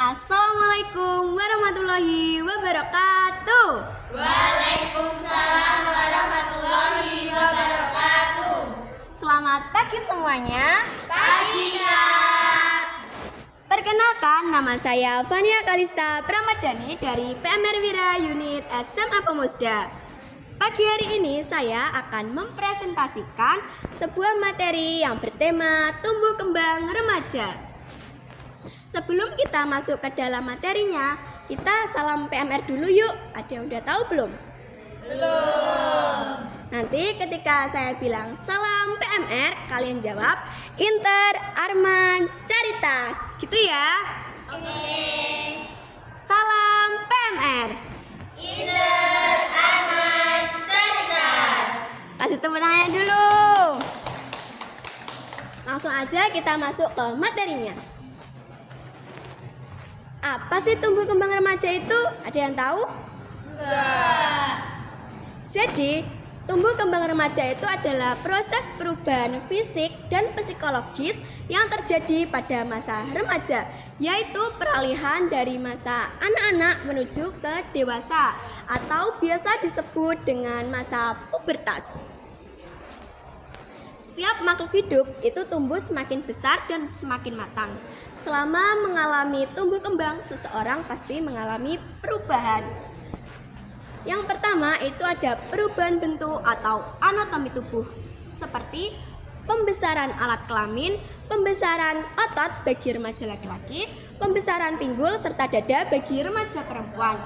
Assalamualaikum warahmatullahi wabarakatuh. Waalaikumsalam warahmatullahi wabarakatuh. Selamat pagi semuanya. Pagi, Kak. Perkenalkan, nama saya Fania Kalista Pramadani dari PMR Wira Unit SMA Pemusda. Pagi hari ini saya akan mempresentasikan sebuah materi yang bertema tumbuh kembang remaja. Sebelum kita masuk ke dalam materinya, kita salam PMR dulu yuk. Ada yang udah tahu belum? Belum. Nanti ketika saya bilang salam PMR, kalian jawab Inter Arman Caritas. Gitu ya. Oke. Salam PMR. Inter Arman Caritas. Kasih tepuk tangannya dulu. Langsung aja kita masuk ke materinya. Apa sih tumbuh kembang remaja itu? Ada yang tahu? Enggak. Jadi, tumbuh kembang remaja itu adalah proses perubahan fisik dan psikologis yang terjadi pada masa remaja, yaitu peralihan dari masa anak-anak menuju ke dewasa atau biasa disebut dengan masa pubertas. Setiap makhluk hidup itu tumbuh semakin besar dan semakin matang. Selama mengalami tumbuh kembang, seseorang pasti mengalami perubahan. Yang pertama itu ada perubahan bentuk atau anatomi tubuh, seperti pembesaran alat kelamin, pembesaran otot bagi remaja laki-laki, pembesaran pinggul serta dada bagi remaja perempuan.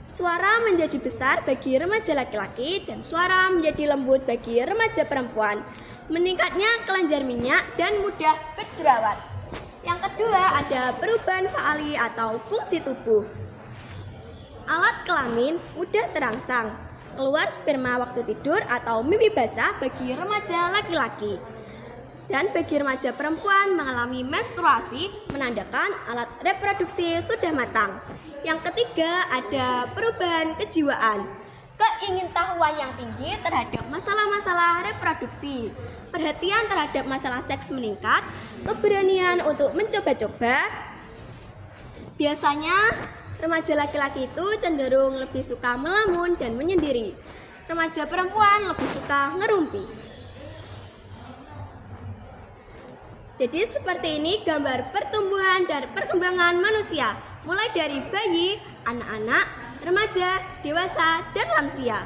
Suara menjadi besar bagi remaja laki-laki dan suara menjadi lembut bagi remaja perempuan. Meningkatnya kelenjar minyak dan mudah berjerawat. Yang kedua ada perubahan faali atau fungsi tubuh. Alat kelamin mudah terangsang, keluar sperma waktu tidur atau mimpi basah bagi remaja laki-laki. Dan bagi remaja perempuan mengalami menstruasi menandakan alat reproduksi sudah matang. Yang ketiga ada perubahan kejiwaan. Keingintahuan yang tinggi terhadap masalah-masalah reproduksi, perhatian terhadap masalah seks meningkat, keberanian untuk mencoba-coba. Biasanya remaja laki-laki itu cenderung lebih suka melamun dan menyendiri. Remaja perempuan lebih suka ngerumpi. Jadi seperti ini gambar pertumbuhan dan perkembangan manusia, mulai dari bayi, anak-anak, remaja, dewasa, dan lansia.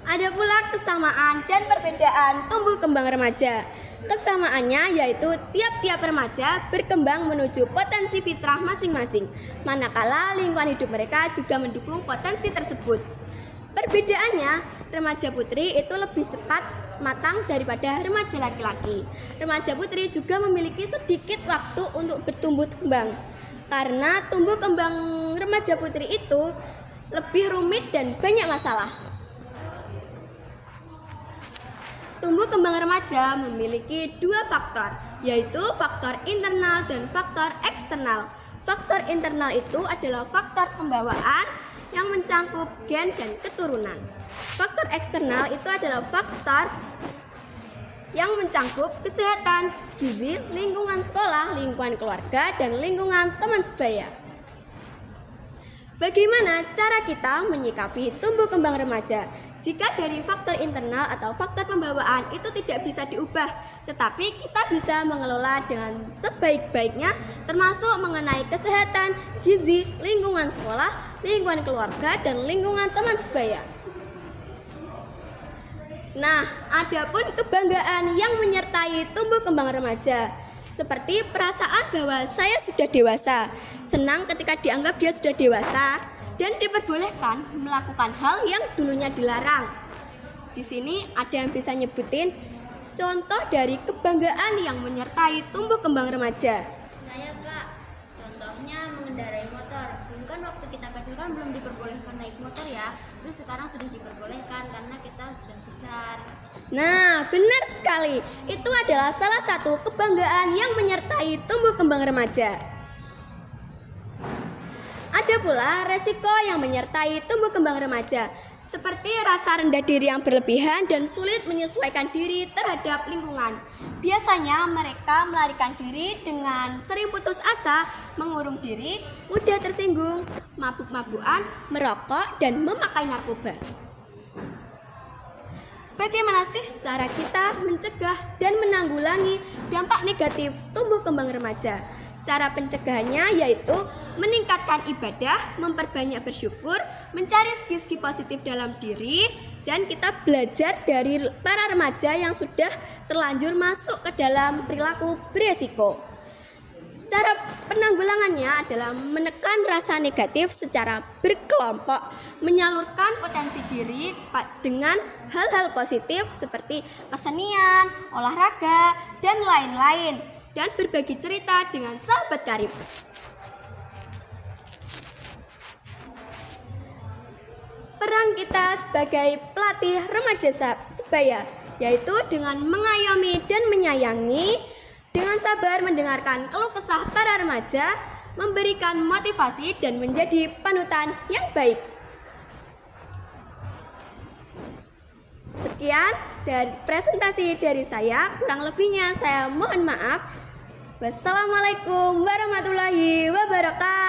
Ada pula kesamaan dan perbedaan tumbuh kembang remaja. Kesamaannya yaitu tiap-tiap remaja berkembang menuju potensi fitrah masing-masing, manakala lingkungan hidup mereka juga mendukung potensi tersebut. Perbedaannya, remaja putri itu lebih cepat matang daripada remaja laki-laki. Remaja putri juga memiliki sedikit waktu untuk bertumbuh kembang, karena tumbuh kembang remaja putri itu lebih rumit dan banyak masalah. Tumbuh kembang remaja memiliki dua faktor, yaitu faktor internal dan faktor eksternal. Faktor internal itu adalah faktor pembawaan yang mencangkup gen dan keturunan. Faktor eksternal itu adalah faktor yang mencangkup kesehatan, gizi, lingkungan sekolah, lingkungan keluarga, dan lingkungan teman sebaya. Bagaimana cara kita menyikapi tumbuh kembang remaja? Jika dari faktor internal atau faktor pembawaan itu tidak bisa diubah, tetapi kita bisa mengelola dengan sebaik-baiknya, termasuk mengenai kesehatan, gizi, lingkungan sekolah, lingkungan keluarga, dan lingkungan teman sebaya. Nah, adapun kebanggaan yang menyertai tumbuh kembang remaja, seperti perasaan bahwa saya sudah dewasa, senang ketika dianggap dia sudah dewasa, dan diperbolehkan melakukan hal yang dulunya dilarang. Di sini ada yang bisa nyebutin contoh dari kebanggaan yang menyertai tumbuh kembang remaja. Saya, Kak, contohnya mengendarai motor. Dulu kan waktu kita kecil kan belum diperbolehkan naik motor ya, terus sekarang sudah diperbolehkan karena kita sudah besar. Nah, benar sekali. Itu adalah salah satu kebanggaan yang menyertai tumbuh kembang remaja. Ada pula resiko yang menyertai tumbuh kembang remaja. seperti rasa rendah diri yang berlebihan dan sulit menyesuaikan diri terhadap lingkungan. Biasanya mereka melarikan diri dengan sering putus asa, mengurung diri, mudah tersinggung, mabuk-mabukan, merokok, dan memakai narkoba. Bagaimana sih cara kita mencegah dan menanggulangi dampak negatif tumbuh kembang remaja? Cara pencegahannya yaitu meningkatkan ibadah, memperbanyak bersyukur, mencari segi-segi positif dalam diri, dan kita belajar dari para remaja yang sudah terlanjur masuk ke dalam perilaku beresiko. Cara penanggulangannya adalah menekan rasa negatif secara berkelompok, menyalurkan potensi diri dengan hal-hal positif seperti kesenian, olahraga, dan lain-lain, dan berbagi cerita dengan sahabat karib. Peran kita sebagai pelatih remaja sebaya yaitu dengan mengayomi dan menyayangi, dengan sabar mendengarkan keluh kesah para remaja, memberikan motivasi dan menjadi panutan yang baik. Sekian dari presentasi dari saya, kurang lebihnya saya mohon maaf. Wassalamualaikum warahmatullahi wabarakatuh.